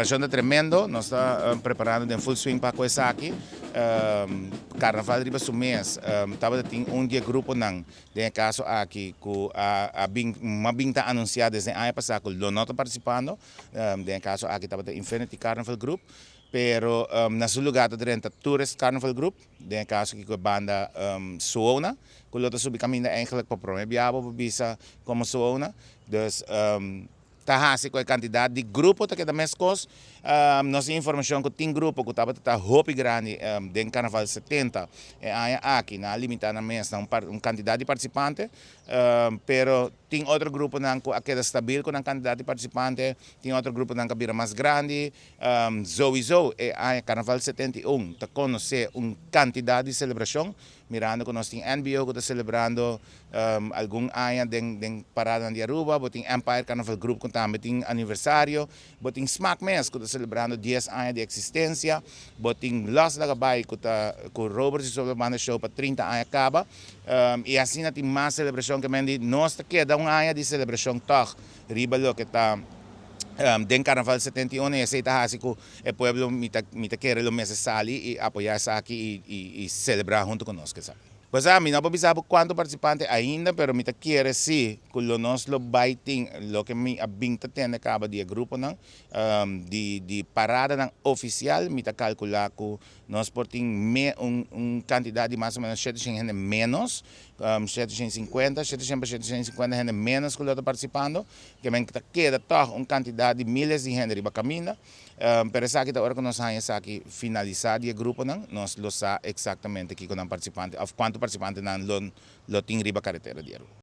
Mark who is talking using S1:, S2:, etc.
S1: preparação é tremendo, nós estamos preparando em full swing para coisa aqui. Carnaval riba su mês, estava tem dia grupo nang, de caso aqui que uma binta anunciada desde ano passado, não está participando, de caso aqui estava tem Infinity Carnival Group, pero na seu lugar está Tourist Carnival Group, de caso que a banda Suona, que o outro subcaminho eigenlijk para promover para bisa como Suona, dus tahasi ko a quantidade de grupo que da mescos nossa informação que tem grupo que estava tá hopi grande de Carnaval 70 aqui na limitada mês quantidade de participantes pero tem outro grupo não que é stabil com a quantidade de participantes tem outro grupo não que vira mais grande sowieso Carnaval 71 tá conhecer quantidade de celebração mirando que nós tem NBO que está celebrando algum ano de parada de Aruba, tem Empire Carnival Group que também tem aniversário, tem Smack Mess que está celebrando 10 anos de existência, tem Los Lagabay que está com Robert e sobre a banda show para 30 anos acaba, e assim tem mais celebração que nós queda ano de celebração toch, Ribalo que está den Carnaval 71 e aceita assim que o povo me quer o mês sali e apoiar aqui e celebrar junto conosco, sabe? Pois mim não sabe quanto participante ainda, pero me quer sim que nós lo baiting, lo que me abinta tem acaba de grupo não, de parada não oficial, me calcular que nós portem quantidade de mais ou menos 700 menos, 750, 750 gente menos que o outro participando, que me queda toch quantidade de milhares de gente riba caminho, pero essa aqui da hora que nós vamos aqui finalizar o grupo não, nós lo sa exatamente aqui com o participante, quanto participante não lo tem riba carretera diário.